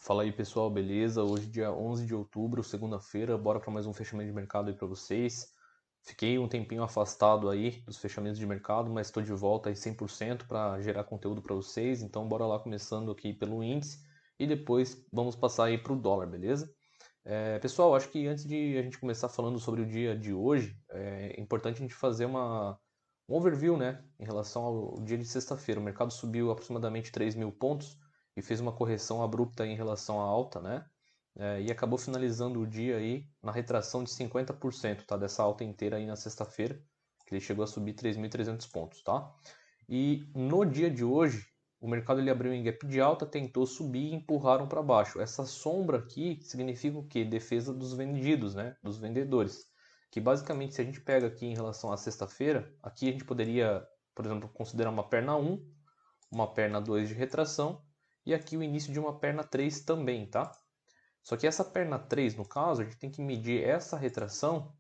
Fala aí pessoal, beleza? Hoje dia 11 de outubro, segunda-feira, bora para mais um fechamento de mercado aí para vocês. Fiquei um tempinho afastado aí dos fechamentos de mercado, mas estou de volta aí 100% para gerar conteúdo para vocês. Então bora lá começando aqui pelo índice e depois vamos passar aí para o dólar, beleza? Pessoal, acho que antes de a gente começar falando sobre o dia de hoje, é importante a gente fazer um overview, né, em relação ao dia de sexta-feira. O mercado subiu aproximadamente 3.000 pontos e fez uma correção abrupta em relação à alta, né? E acabou finalizando o dia aí na retração de 50%, tá? Dessa alta inteira aí na sexta-feira, que ele chegou a subir 3.300 pontos, tá? E no dia de hoje, o mercado ele abriu em gap de alta, tentou subir e empurraram para baixo. Essa sombra aqui significa o quê? Defesa dos vendidos, né? Dos vendedores. Que basicamente, se a gente pega aqui em relação à sexta-feira, aqui a gente poderia, por exemplo, considerar uma perna 1, uma perna 2 de retração e aqui o início de uma perna 3 também, tá? Só que essa perna 3, no caso, a gente tem que medir essa retração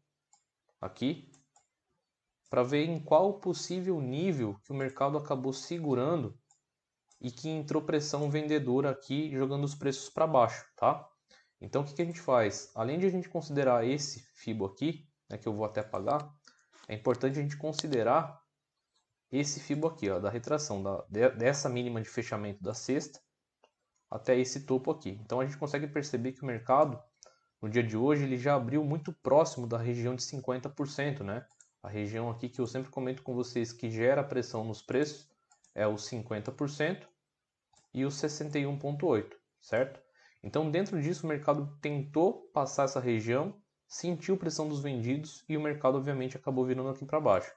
aqui para ver em qual possível nível que o mercado acabou segurando e que entrou pressão vendedora aqui jogando os preços para baixo, tá? Então o que a gente faz? Além de a gente considerar esse Fibo aqui, né, que eu vou até apagar, é importante a gente considerar esse Fibo aqui, ó, da retração dessa mínima de fechamento da sexta até esse topo aqui. Então a gente consegue perceber que o mercado, no dia de hoje, ele já abriu muito próximo da região de 50%, né? A região aqui que eu sempre comento com vocês que gera pressão nos preços é os 50% e os 61,8%, certo? Então dentro disso o mercado tentou passar essa região, sentiu pressão dos vendidos e o mercado obviamente acabou virando aqui para baixo.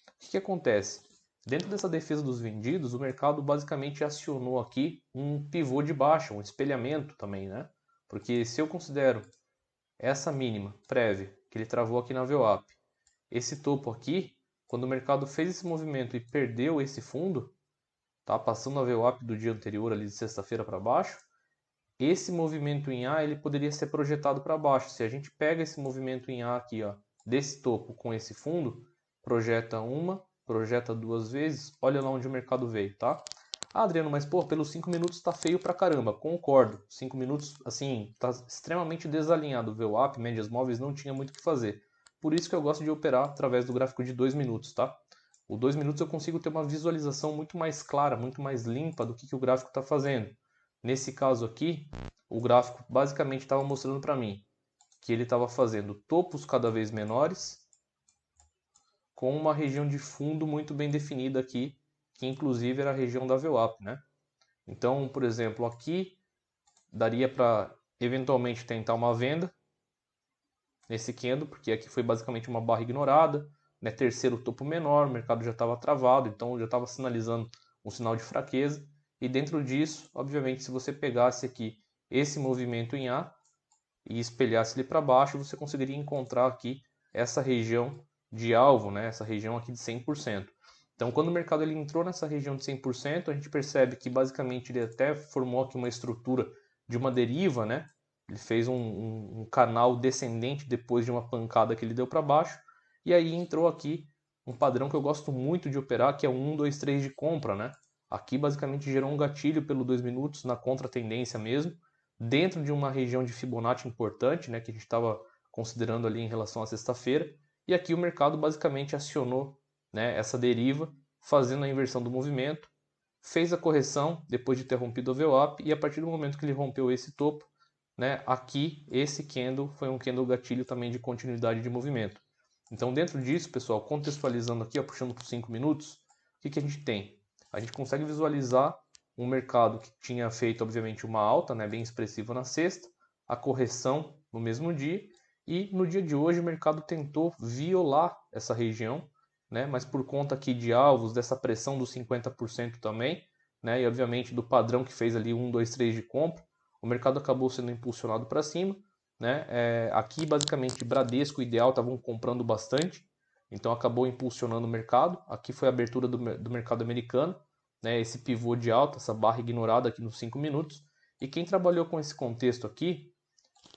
O que acontece? Dentro dessa defesa dos vendidos, o mercado basicamente acionou aqui um pivô de baixa, um espelhamento também, né? Porque se eu considero essa mínima prévia que ele travou aqui na VWAP, esse topo aqui, quando o mercado fez esse movimento e perdeu esse fundo, tá? Passando a VWAP do dia anterior ali de sexta-feira para baixo, esse movimento em A ele poderia ser projetado para baixo. Se a gente pega esse movimento em A aqui, ó, desse topo com esse fundo, projeta uma, projeta duas vezes, olha lá onde o mercado veio, tá? Ah, Adriano, mas pô, pelos 5 minutos tá feio pra caramba. Concordo. 5 minutos, assim, tá extremamente desalinhado. O VWAP, médias móveis, não tinha muito o que fazer. Por isso que eu gosto de operar através do gráfico de 2 minutos, tá? O 2 minutos eu consigo ter uma visualização muito mais clara, muito mais limpa do que o gráfico está fazendo. Nesse caso aqui, o gráfico basicamente estava mostrando para mim que ele estava fazendo topos cada vez menores com uma região de fundo muito bem definida aqui, que inclusive era a região da VWAP, né? Então, por exemplo, aqui daria para eventualmente tentar uma venda nesse candle, porque aqui foi basicamente uma barra ignorada, né? Terceiro topo menor, o mercado já estava travado, então já estava sinalizando um sinal de fraqueza. E dentro disso, obviamente, se você pegasse aqui esse movimento em A e espelhasse ele para baixo, você conseguiria encontrar aqui essa região de alvo, né? Essa região aqui de 100%. Então, quando o mercado ele entrou nessa região de 100%, a gente percebe que basicamente ele até formou aqui uma estrutura de uma deriva, né? Ele fez um canal descendente depois de uma pancada que ele deu para baixo. E aí entrou aqui um padrão que eu gosto muito de operar, que é o 1, 2, 3 de compra, né? Aqui basicamente gerou um gatilho pelo 2 minutos na contratendência mesmo, dentro de uma região de Fibonacci importante, né, que a gente estava considerando ali em relação à sexta-feira. E aqui o mercado basicamente acionou, né, essa deriva, fazendo a inversão do movimento, fez a correção depois de ter rompido o VWAP e a partir do momento que ele rompeu esse topo, né, aqui esse candle foi um candle gatilho também de continuidade de movimento. Então dentro disso, pessoal, contextualizando aqui, ó, puxando por 5 minutos, o que a gente tem? A gente consegue visualizar um mercado que tinha feito, obviamente, uma alta, né, bem expressiva na sexta, a correção no mesmo dia, e no dia de hoje o mercado tentou violar essa região, né, mas por conta aqui de alvos, dessa pressão dos 50% também, né, e obviamente do padrão que fez ali 1, 2, 3 de compra, o mercado acabou sendo impulsionado para cima, né, aqui basicamente Bradesco e Ideal estavam comprando bastante, então acabou impulsionando o mercado, aqui foi a abertura do mercado americano, né, esse pivô de alta, essa barra ignorada aqui nos 5 minutos. E quem trabalhou com esse contexto aqui,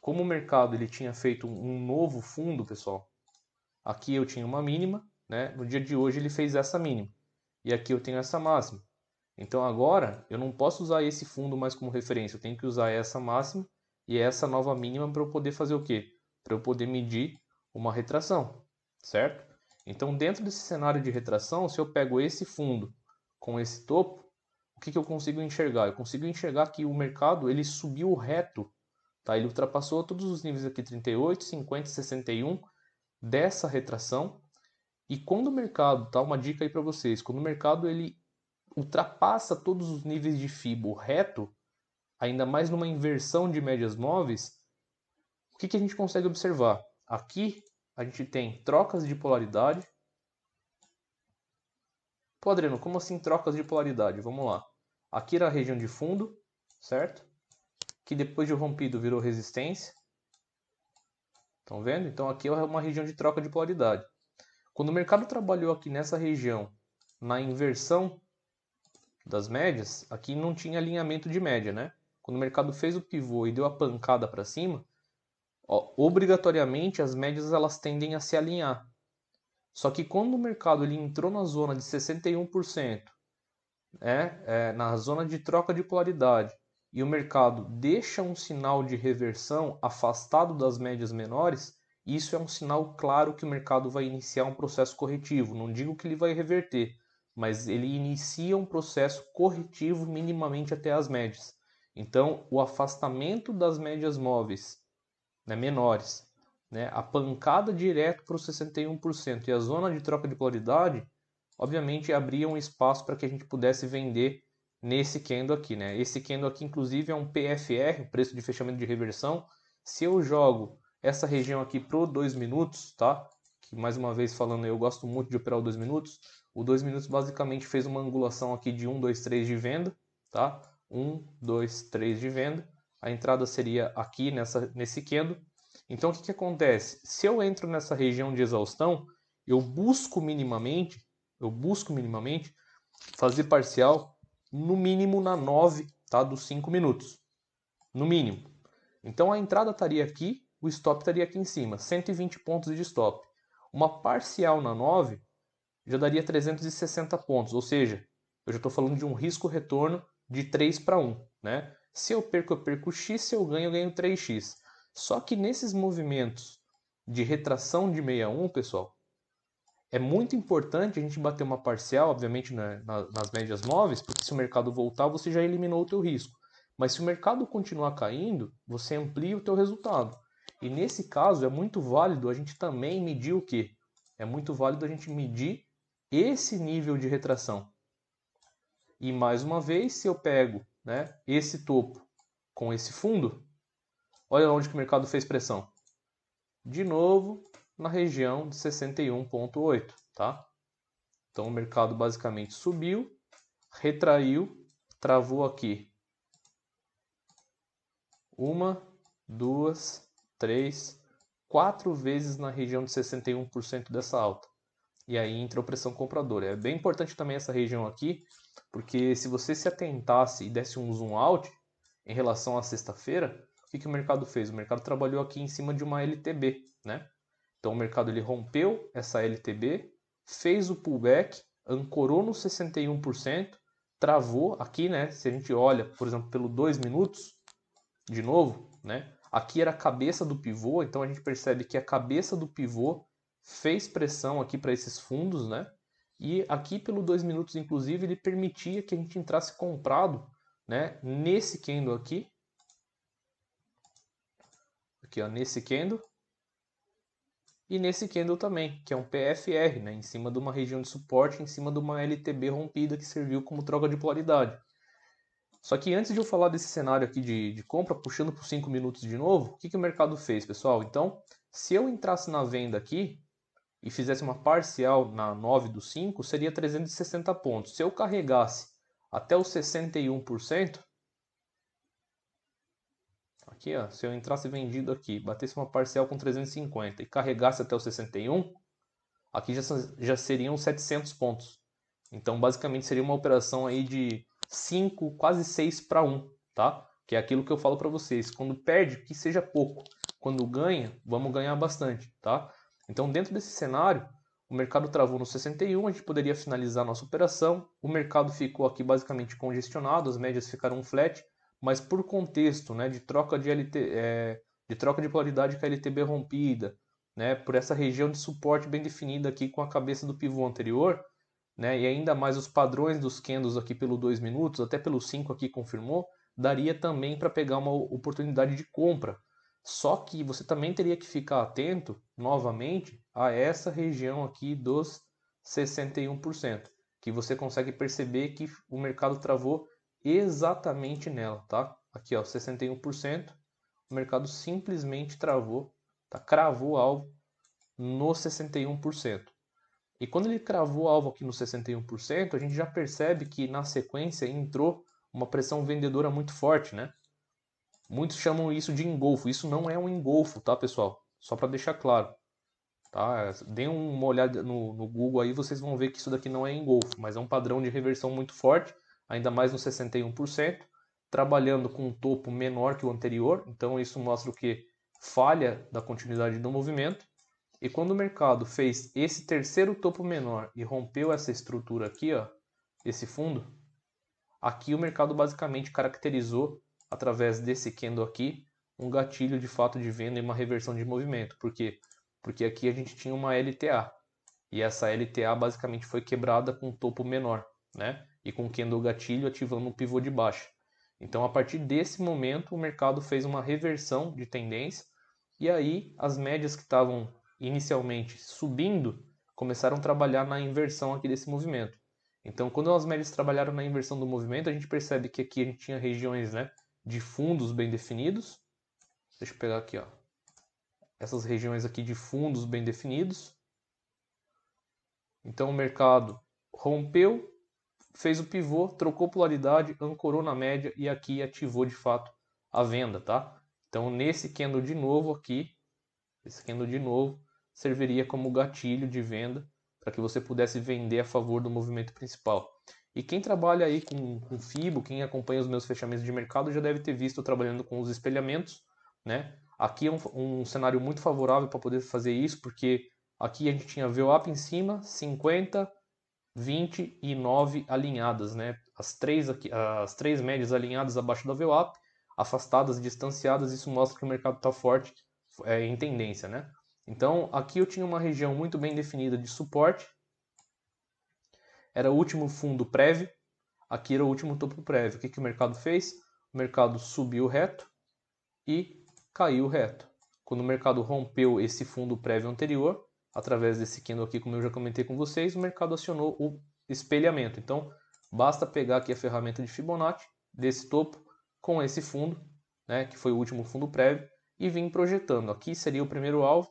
como o mercado ele tinha feito um novo fundo, pessoal, aqui eu tinha uma mínima, né, no dia de hoje ele fez essa mínima. E aqui eu tenho essa máxima. Então agora eu não posso usar esse fundo mais como referência, eu tenho que usar essa máxima e essa nova mínima para eu poder fazer o quê? Para eu poder medir uma retração, certo? Então dentro desse cenário de retração, se eu pego esse fundo com esse topo, o que eu consigo enxergar? Eu consigo enxergar que o mercado ele subiu reto, tá? Ele ultrapassou todos os níveis aqui, 38, 50, 61 dessa retração. E quando o mercado, tá? Uma dica aí para vocês, quando o mercado ele ultrapassa todos os níveis de FIBO reto, ainda mais numa inversão de médias móveis, o que a gente consegue observar? Aqui a gente tem trocas de polaridade. Pô, Adriano, como assim trocas de polaridade? Vamos lá. Aqui era a região de fundo, certo? Que depois de rompido virou resistência. Estão vendo? Então aqui é uma região de troca de polaridade. Quando o mercado trabalhou aqui nessa região, na inversão das médias, aqui não tinha alinhamento de média, né? Quando o mercado fez o pivô e deu a pancada para cima, ó, obrigatoriamente as médias elas tendem a se alinhar. Só que quando o mercado ele entrou na zona de 61%, na zona de troca de polaridade, e o mercado deixa um sinal de reversão afastado das médias menores, isso é um sinal claro que o mercado vai iniciar um processo corretivo. Não digo que ele vai reverter, mas ele inicia um processo corretivo minimamente até as médias. Então, o afastamento das médias móveis, né, menores, né, a pancada direto para os 61% e a zona de troca de polaridade, obviamente abria um espaço para que a gente pudesse vender nesse candle aqui, né? Esse candle aqui, inclusive, é um PFR, preço de fechamento de reversão. Se eu jogo essa região aqui pro 2 minutos, tá? Que mais uma vez falando, eu gosto muito de operar o 2 minutos. O 2 minutos basicamente fez uma angulação aqui de 1, 2, 3 de venda, tá? 1, 2, 3 de venda. A entrada seria aqui nesse candle. Então o que acontece? Se eu entro nessa região de exaustão, eu busco minimamente fazer parcial no mínimo na 9, tá? Dos 5 minutos. No mínimo. Então a entrada estaria aqui, o stop estaria aqui em cima, 120 pontos de stop. Uma parcial na 9 já daria 360 pontos, ou seja, eu já estou falando de um risco-retorno de 3 para 1. Né? Se eu perco X, se eu ganho 3X. Só que nesses movimentos de retração de 61, pessoal, é muito importante a gente bater uma parcial, obviamente, né, nas médias móveis, porque se o mercado voltar, você já eliminou o teu risco. Mas se o mercado continuar caindo, você amplia o teu resultado. E nesse caso, é muito válido a gente também medir o quê? É muito válido a gente medir esse nível de retração. E mais uma vez, se eu pego, né, esse topo com esse fundo, olha onde que o mercado fez pressão. De novo, na região de 61,8, tá? Então o mercado basicamente subiu, retraiu, travou aqui. 1, 2, 3, 4 vezes na região de 61% dessa alta. E aí entrou pressão compradora. É bem importante também essa região aqui, porque se você se atentasse e desse um zoom out em relação à sexta-feira, o que o mercado fez? O mercado trabalhou aqui em cima de uma LTB, né? Então o mercado ele rompeu essa LTB, fez o pullback, ancorou no 61%, travou aqui, né? Se a gente olha, por exemplo, pelo 2 minutos, de novo, né? Aqui era a cabeça do pivô, então a gente percebe que a cabeça do pivô fez pressão aqui para esses fundos, né? E aqui pelo 2 minutos, inclusive, ele permitia que a gente entrasse comprado, né? Nesse candle aqui. Aqui, ó, nesse candle. E nesse candle também, que é um PFR, né? Em cima de uma região de suporte, em cima de uma LTB rompida que serviu como troca de polaridade. Só que antes de eu falar desse cenário aqui de compra, puxando por 5 minutos de novo, o que o mercado fez, pessoal? Então, se eu entrasse na venda aqui e fizesse uma parcial na 9 do 5, seria 360 pontos. Se eu carregasse até os 61%, aqui, ó, se eu entrasse vendido aqui, batesse uma parcial com 350 e carregasse até os 61, aqui já seriam 700 pontos. Então, basicamente, seria uma operação aí de 5, quase 6 para 1, tá? Que é aquilo que eu falo para vocês. Quando perde, que seja pouco. Quando ganha, vamos ganhar bastante, tá? Então, dentro desse cenário, O mercado travou no 61, a gente poderia finalizar a nossa operação. O mercado ficou aqui basicamente congestionado, as médias ficaram flat, mas por contexto, né, de troca de de troca de polaridade com a LTB rompida, né, por essa região de suporte bem definida aqui com a cabeça do pivô anterior, né, e ainda mais os padrões dos candles aqui pelo 2 minutos, até pelo 5 aqui confirmou, daria também para pegar uma oportunidade de compra. Só que você também teria que ficar atento, novamente, a essa região aqui dos 61%, que você consegue perceber que o mercado travou exatamente nela, tá? Aqui, ó, 61%, o mercado simplesmente travou, tá? Cravou o alvo no 61%. E quando ele cravou o alvo aqui no 61%, a gente já percebe que na sequência entrou uma pressão vendedora muito forte, né? Muitos chamam isso de engolfo. Isso não é um engolfo, tá, pessoal? Só para deixar claro. Tá? Deem uma olhada no Google aí, vocês vão ver que isso daqui não é engolfo, mas é um padrão de reversão muito forte, ainda mais no 61%, trabalhando com um topo menor que o anterior. Então isso mostra o que? Falha da continuidade do movimento. E quando o mercado fez esse terceiro topo menor e rompeu essa estrutura aqui, ó, esse fundo, aqui o mercado basicamente caracterizou, através desse candle aqui, um gatilho de fato de venda e uma reversão de movimento. Por quê? Porque aqui a gente tinha uma LTA. E essa LTA basicamente foi quebrada com um topo menor, né? E com o candle gatilho ativando um pivô de baixa. Então, a partir desse momento, o mercado fez uma reversão de tendência. E aí, as médias que estavam inicialmente subindo começaram a trabalhar na inversão aqui desse movimento. Então, quando as médias trabalharam na inversão do movimento, a gente percebe que aqui a gente tinha regiões, né, de fundos bem definidos. Deixa eu pegar aqui, ó. Essas regiões aqui de fundos bem definidos. Então, o mercado rompeu, fez o pivô, trocou polaridade, ancorou na média e aqui ativou de fato a venda, tá? Então, nesse candle de novo aqui, esse candle de novo serviria como gatilho de venda para que você pudesse vender a favor do movimento principal. E quem trabalha aí com FIBO, quem acompanha os meus fechamentos de mercado já deve ter visto eu trabalhando com os espelhamentos, né? Aqui é um cenário muito favorável para poder fazer isso, porque aqui a gente tinha VWAP em cima, 50, 20 e 9 alinhadas, né? As três médias alinhadas abaixo da VWAP, afastadas, distanciadas, isso mostra que o mercado está forte em tendência, né? Então, aqui eu tinha uma região muito bem definida de suporte, era o último fundo prévio, aqui era o último topo prévio. O que o mercado fez? O mercado subiu reto e caiu reto. Quando o mercado rompeu esse fundo prévio anterior, através desse candle aqui, como eu já comentei com vocês, o mercado acionou o espelhamento. Então, basta pegar aqui a ferramenta de Fibonacci desse topo com esse fundo, né, que foi o último fundo prévio, e vir projetando. Aqui seria o primeiro alvo,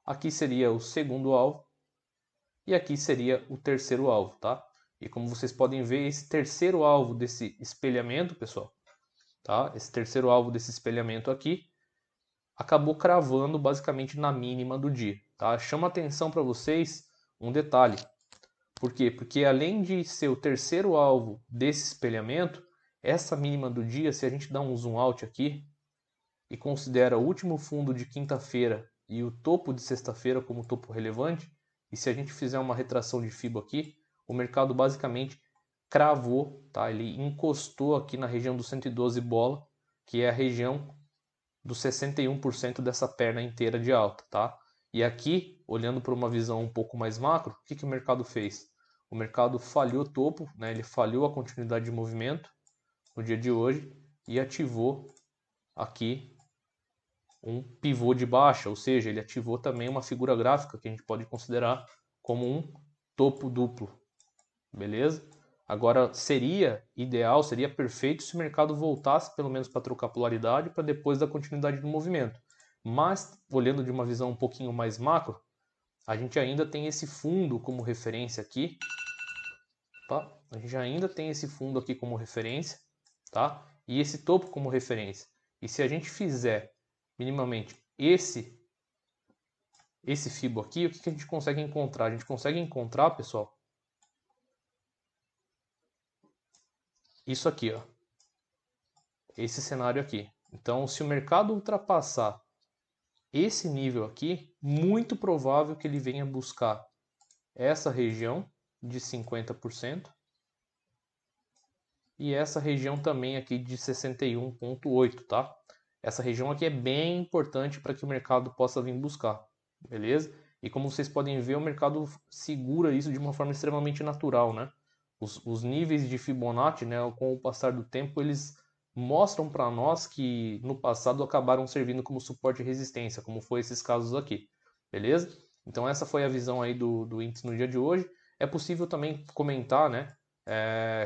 aqui seria o segundo alvo e aqui seria o terceiro alvo, tá? E como vocês podem ver, esse terceiro alvo desse espelhamento, pessoal, tá? Esse terceiro alvo desse espelhamento aqui acabou cravando basicamente na mínima do dia, tá? Chama atenção para vocês um detalhe. Por quê? Porque além de ser o terceiro alvo desse espelhamento, essa mínima do dia, se a gente dá um zoom out aqui e considera o último fundo de quinta-feira e o topo de sexta-feira como topo relevante, e se a gente fizer uma retração de FIBO aqui, o mercado basicamente cravou, tá? Ele encostou aqui na região do 112 bola, que é a região dos 61% dessa perna inteira de alta, tá? E aqui, olhando para uma visão um pouco mais macro, o que o mercado fez? O mercado falhou o topo, né? Ele falhou a continuidade de movimento no dia de hoje e ativou aqui um pivô de baixa, ou seja, ele ativou também uma figura gráfica que a gente pode considerar como um topo duplo, beleza? Agora, seria ideal, seria perfeito se o mercado voltasse pelo menos para trocar polaridade para depois da continuidade do movimento. Mas, olhando de uma visão um pouquinho mais macro, a gente ainda tem esse fundo como referência aqui, tá? A gente ainda tem esse fundo aqui como referência, tá? E esse topo como referência. E se a gente fizer minimamente esse FIBO aqui, o que a gente consegue encontrar? A gente consegue encontrar, pessoal, isso aqui, ó. Esse cenário aqui. Então, se o mercado ultrapassar esse nível aqui, muito provável que ele venha buscar essa região de 50% e essa região também aqui de 61,8, tá? Essa região aqui é bem importante para que o mercado possa vir buscar, beleza? E como vocês podem ver, o mercado segura isso de uma forma extremamente natural, né? Os níveis de Fibonacci, né, com o passar do tempo, eles mostram para nós que no passado acabaram servindo como suporte e resistência, como foi esses casos aqui, beleza? Então essa foi a visão aí do índice no dia de hoje. É possível também comentar, né?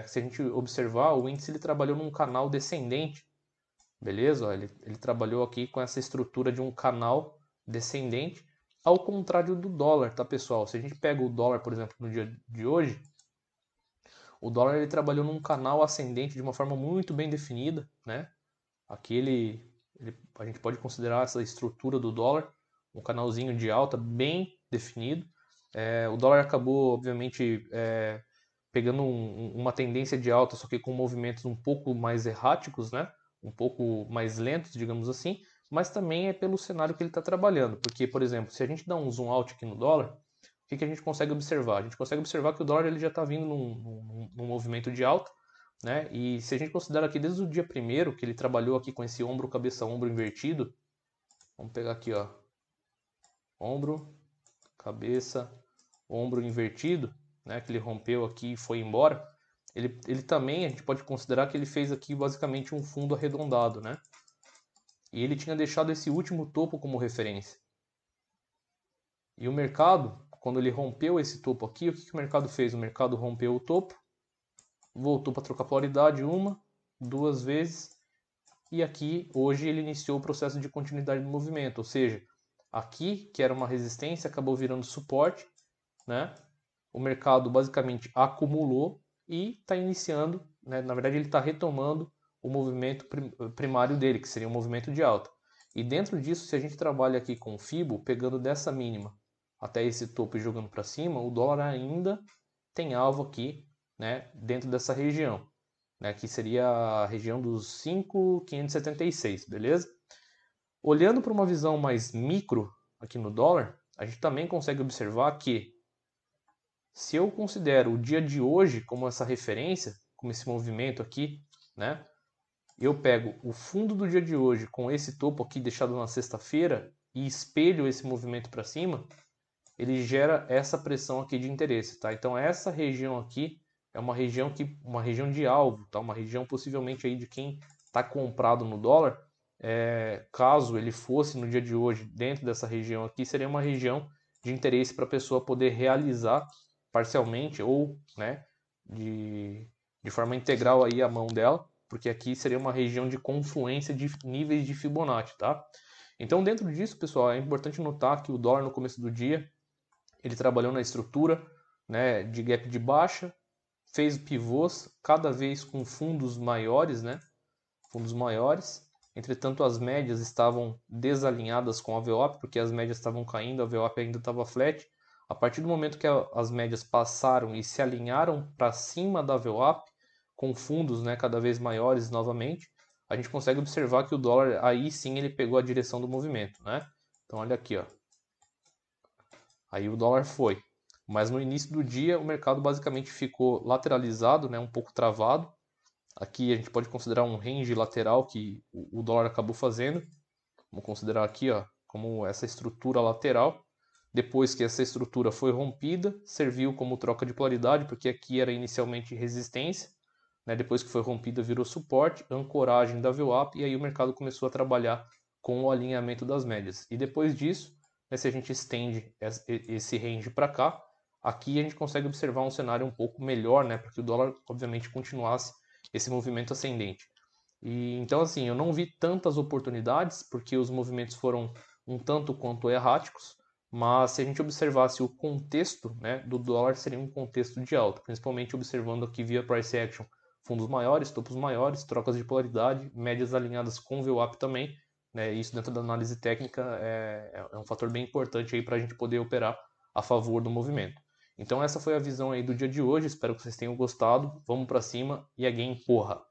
Se a gente observar, o índice ele trabalhou num canal descendente, beleza? Ó, ele trabalhou aqui com essa estrutura de um canal descendente, ao contrário do dólar, tá, pessoal? Se a gente pega o dólar, por exemplo, no dia de hoje, o dólar ele trabalhou num canal ascendente de uma forma muito bem definida, né? Aqui a gente pode considerar essa estrutura do dólar um canalzinho de alta bem definido. O dólar acabou, obviamente, pegando uma tendência de alta, só que com movimentos um pouco mais erráticos, né? Um pouco mais lentos, digamos assim, mas também é pelo cenário que ele está trabalhando. Porque, por exemplo, se a gente dá um zoom out aqui no dólar, o que a gente consegue observar? A gente consegue observar que o dólar ele já está vindo num movimento de alta, né? E se a gente considera aqui desde o dia primeiro que ele trabalhou aqui com esse ombro, cabeça, ombro invertido, vamos pegar aqui, ó, ombro, cabeça, ombro invertido, né? Que ele rompeu aqui e foi embora. Ele também, a gente pode considerar que ele fez aqui basicamente um fundo arredondado, né? E ele tinha deixado esse último topo como referência. E o mercado, quando ele rompeu esse topo aqui, o que o mercado fez? O mercado rompeu o topo, voltou para trocar polaridade uma, duas vezes, e aqui hoje ele iniciou o processo de continuidade do movimento, ou seja, aqui que era uma resistência acabou virando suporte, né? O mercado basicamente acumulou e está iniciando, né? Na verdade ele está retomando o movimento primário dele, que seria um movimento de alta. E dentro disso, se a gente trabalha aqui com o Fibo, pegando dessa mínima até esse topo e jogando para cima, o dólar ainda tem alvo aqui, né, dentro dessa região, né, que seria a região dos 5.576, beleza? Olhando para uma visão mais micro aqui no dólar, a gente também consegue observar que se eu considero o dia de hoje como essa referência, como esse movimento aqui, né? Eu pego o fundo do dia de hoje com esse topo aqui deixado na sexta-feira e espelho esse movimento para cima, ele gera essa pressão aqui de interesse, tá? Então essa região aqui é uma região de alvo, tá? Uma região possivelmente aí de quem está comprado no dólar, caso ele fosse no dia de hoje dentro dessa região aqui, seria uma região de interesse para a pessoa poder realizar parcialmente ou, né, de forma integral aí a mão dela, porque aqui seria uma região de confluência de níveis de Fibonacci, tá? Então dentro disso, pessoal, é importante notar que o dólar no começo do dia ele trabalhou na estrutura, né, de gap de baixa, fez pivôs cada vez com fundos maiores, né, fundos maiores. Entretanto, as médias estavam desalinhadas com a VWAP, porque as médias estavam caindo, a VWAP ainda estava flat. A partir do momento que as médias passaram e se alinharam para cima da VWAP, com fundos, né, cada vez maiores novamente, a gente consegue observar que o dólar aí sim ele pegou a direção do movimento, né? Então olha aqui, ó. Aí o dólar foi. Mas no início do dia o mercado basicamente ficou lateralizado, né, um pouco travado. Aqui a gente pode considerar um range lateral que o dólar acabou fazendo. Vamos considerar aqui, ó, como essa estrutura lateral. Depois que essa estrutura foi rompida, serviu como troca de polaridade, porque aqui era inicialmente resistência, né? Depois que foi rompida virou suporte, ancoragem da VWAP, e aí o mercado começou a trabalhar com o alinhamento das médias. E depois disso, né, se a gente estende esse range para cá, aqui a gente consegue observar um cenário um pouco melhor, né, para que o dólar obviamente continuasse esse movimento ascendente. E então assim, eu não vi tantas oportunidades porque os movimentos foram um tanto quanto erráticos, mas se a gente observasse o contexto, né, do dólar, seria um contexto de alta, principalmente observando aqui via price action fundos maiores, topos maiores, trocas de polaridade, médias alinhadas com VWAP também, né? Isso dentro da análise técnica é um fator bem importante aí para a gente poder operar a favor do movimento. Então essa foi a visão aí do dia de hoje, espero que vocês tenham gostado. Vamos para cima e é game, porra!